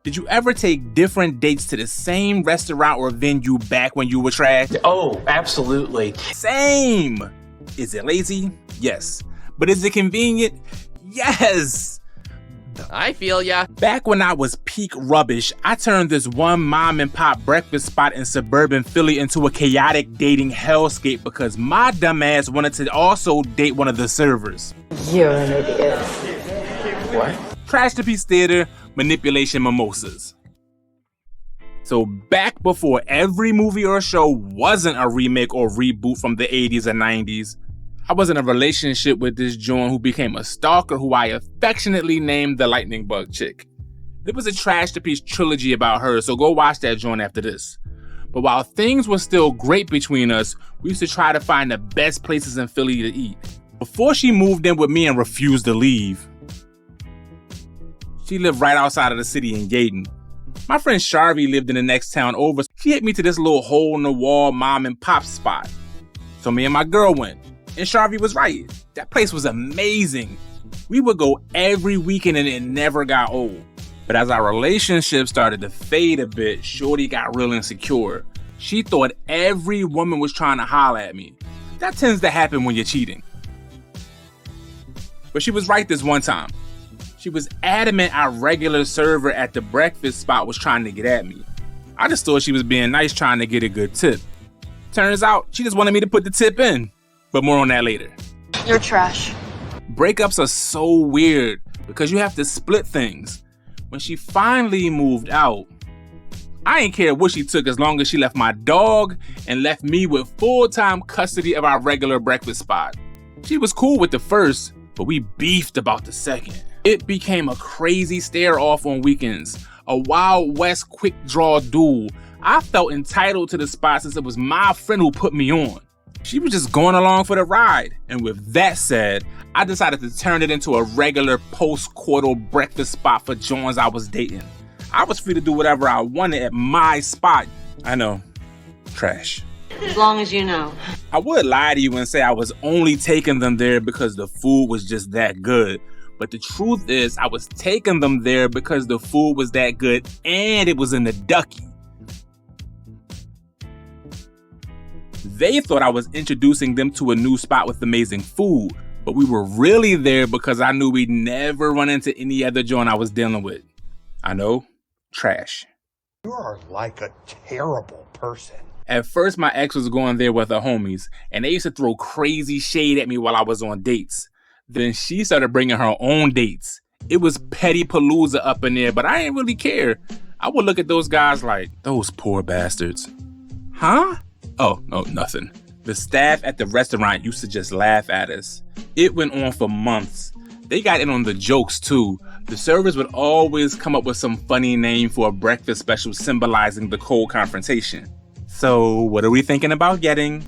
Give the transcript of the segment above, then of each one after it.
Did you ever take different dates to the same restaurant or venue back when you were trash? Oh, absolutely. Same. Is it lazy? Yes. But is it convenient? Yes. I feel ya. Back when I was peak rubbish, I turned this one mom and pop breakfast spot in suburban Philly into a chaotic dating hellscape because my dumbass wanted to also date one of the servers. You're an idiot. What? Trash to Piece Theater, manipulation mimosas. So back before every movie or show wasn't a remake or reboot from the 80s and 90s, I was in a relationship with this joint who became a stalker who I affectionately named the Lightning Bug Chick. There was a Trash to Piece trilogy about her, so go watch that joint after this. But while things were still great between us, we used to try to find the best places in Philly to eat. Before she moved in with me and refused to leave, she lived right outside of the city in Yaden. My friend Sharvie lived in the next town over. She hit me to this little hole-in-the-wall mom and pop spot. So me and my girl went. And Sharvie was right. That place was amazing. We would go every weekend and it never got old. But as our relationship started to fade a bit, Shorty got real insecure. She thought every woman was trying to holler at me. That tends to happen when you're cheating. But she was right this one time. She was adamant our regular server at the breakfast spot was trying to get at me. I just thought she was being nice trying to get a good tip. Turns out she just wanted me to put the tip in. But more on that later. You're trash. Breakups are so weird because you have to split things. When she finally moved out, I ain't care what she took as long as she left my dog and left me with full-time custody of our regular breakfast spot. She was cool with the first, but we beefed about the second. It became a crazy stare-off on weekends, a Wild West quick draw duel. I felt entitled to the spot since it was my friend who put me on. She was just going along for the ride. And with that said, I decided to turn it into a regular post-coital breakfast spot for joins I was dating. I was free to do whatever I wanted at my spot. I know, trash. As long as you know. I would lie to you and say I was only taking them there because the food was just that good. But the truth is, I was taking them there because the food was that good and it was in the Ducky. They thought I was introducing them to a new spot with amazing food, but we were really there because I knew we'd never run into any other joint I was dealing with. I know, trash. You are like a terrible person. At first, my ex was going there with her homies, and they used to throw crazy shade at me while I was on dates. Then she started bringing her own dates. It was petty palooza up in there, but I didn't really care. I would look at those guys like, those poor bastards. Huh? Oh, no, nothing. The staff at the restaurant used to just laugh at us. It went on for months. They got in on the jokes too. The servers would always come up with some funny name for a breakfast special symbolizing the cold confrontation. So, what are we thinking about getting?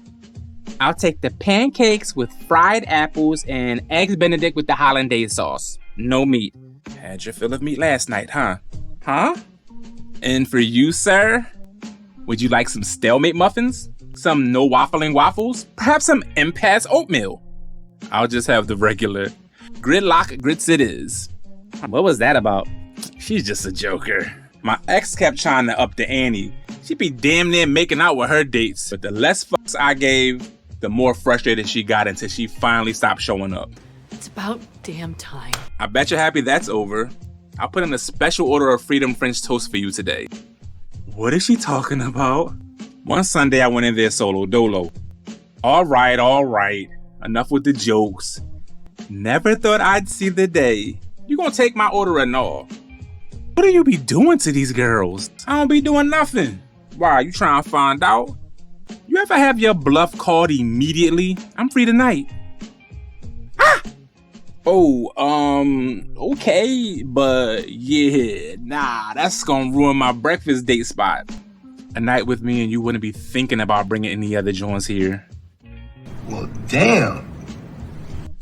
I'll take the pancakes with fried apples and eggs Benedict with the hollandaise sauce. No meat. Had your fill of meat last night, huh? Huh? And for you, sir? Would you like some stalemate muffins? Some no waffling waffles? Perhaps some impasse oatmeal? I'll just have the regular. Gridlock grits it is. What was that about? She's just a joker. My ex kept trying to up the ante. She'd be damn near making out with her dates. But the less fucks I gave, the more frustrated she got until she finally stopped showing up. It's about damn time. I bet you're happy that's over. I'll put in a special order of Freedom French toast for you today. What is she talking about? One Sunday I went in there solo dolo. All right. Enough with the jokes. Never thought I'd see the day. You gonna take my order or no? What do you be doing to these girls? I don't be doing nothing. Why, you trying to find out? You ever have your bluff called immediately? I'm free tonight. Ah! Oh, okay, but yeah, nah, that's gonna ruin my breakfast date spot. A night with me and you wouldn't be thinking about bringing any other joints here. Well, damn.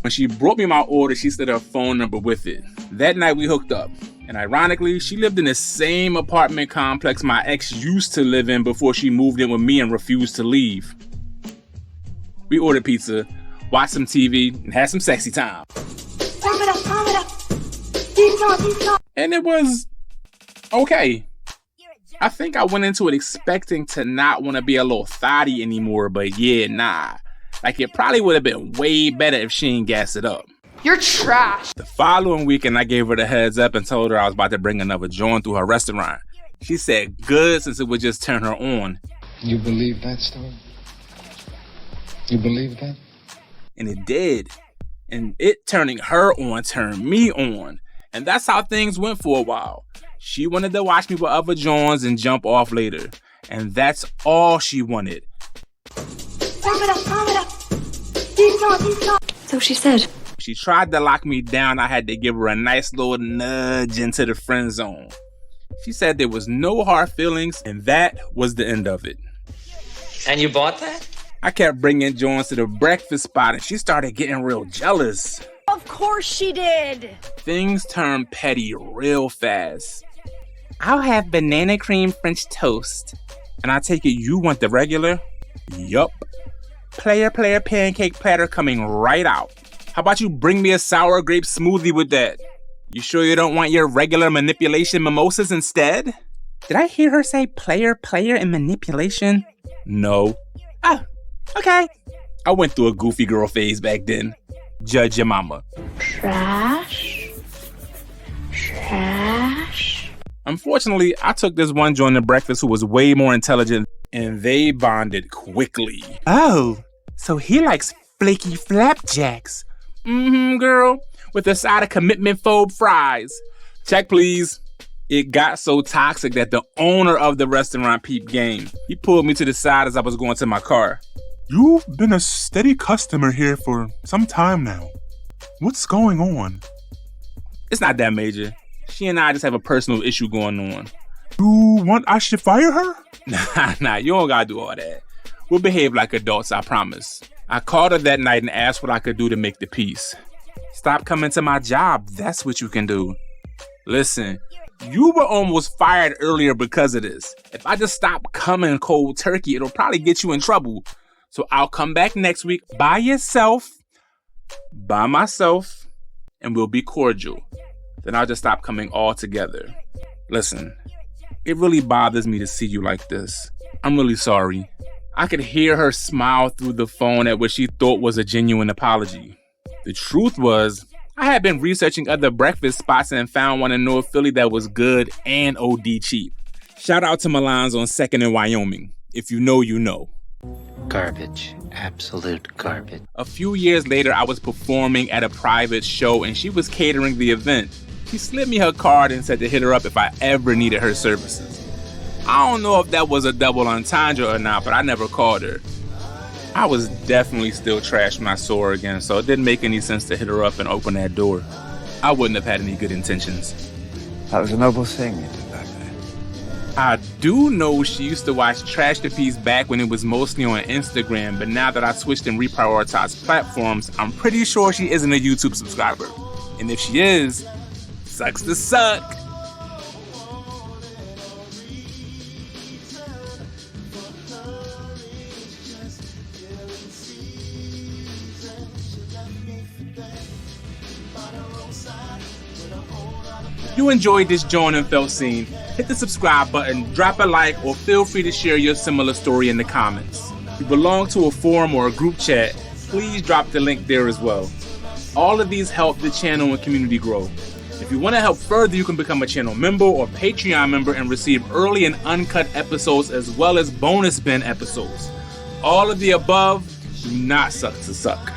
When she brought me my order, she said her phone number with it. That night we hooked up. And ironically, she lived in the same apartment complex my ex used to live in before she moved in with me and refused to leave. We ordered pizza, watched some TV, and had some sexy time. And it was Okay. I think I went into it expecting to not want to be a little thotty anymore, but yeah, nah. Like, it probably would have been way better if she ain't gassed it up. You're trash. The following weekend, I gave her the heads up and told her I was about to bring another joint through her restaurant. She said good, since it would just turn her on. You believe that story? You believe that? And it did. And it turning her on turned me on. And that's how things went for a while. She wanted to watch me with other joints and jump off later. And that's all she wanted. So she said. She tried to lock me down. I had to give her a nice little nudge into the friend zone. She said there was no hard feelings, and that was the end of it. And you bought that? I kept bringing joints to the breakfast spot, and she started getting real jealous. Of course she did. Things turned petty real fast. I'll have banana cream French toast. And I take it you want the regular? Yup. Player pancake platter coming right out. How about you bring me a sour grape smoothie with that? You sure you don't want your regular manipulation mimosas instead? Did I hear her say player and manipulation? No. Oh, okay. I went through a goofy girl phase back then. Judge your mama. Trash. Unfortunately, I took this one joint to breakfast who was way more intelligent, and they bonded quickly. Oh, so he likes flaky flapjacks. Girl, with a side of commitment-phobe fries. Check, please. It got so toxic that the owner of the restaurant peeped game. He pulled me to the side as I was going to my car. You've been a steady customer here for some time now. What's going on? It's not that major. She and I just have a personal issue going on. You want I should fire her? Nah, you don't gotta do all that. We'll behave like adults, I promise. I called her that night and asked what I could do to make the peace. Stop coming to my job, that's what you can do. Listen, you were almost fired earlier because of this. If I just stop coming cold turkey, it'll probably get you in trouble. So I'll come back next week by myself, and we'll be cordial. Then I'll just stop coming altogether. Listen, it really bothers me to see you like this. I'm really sorry. I could hear her smile through the phone at what she thought was a genuine apology. The truth was, I had been researching other breakfast spots and found one in North Philly that was good and OD cheap. Shout out to Milan's on 2nd in Wyoming. If you know, you know. Garbage. Absolute garbage. A few years later, I was performing at a private show and she was catering the event. She slid me her card and said to hit her up if I ever needed her services. I don't know if that was a double entendre or not, but I never called her. I was definitely still trash when I saw her again, so it didn't make any sense to hit her up and open that door. I wouldn't have had any good intentions. That was a noble thing you did back there. I do know she used to watch Trash the Piece back when it was mostly on Instagram, but now that I switched and reprioritized platforms, I'm pretty sure she isn't a YouTube subscriber. And if she is, sucks to suck. You enjoyed this joint and felt seen, hit the subscribe button, drop a like, or feel free to share your similar story in the comments. If you belong to a forum or a group chat, please drop the link there as well. All of these help the channel and community grow. If you want to help further, you can become a channel member or Patreon member and receive early and uncut episodes as well as bonus bin episodes. All of the above do not suck to suck.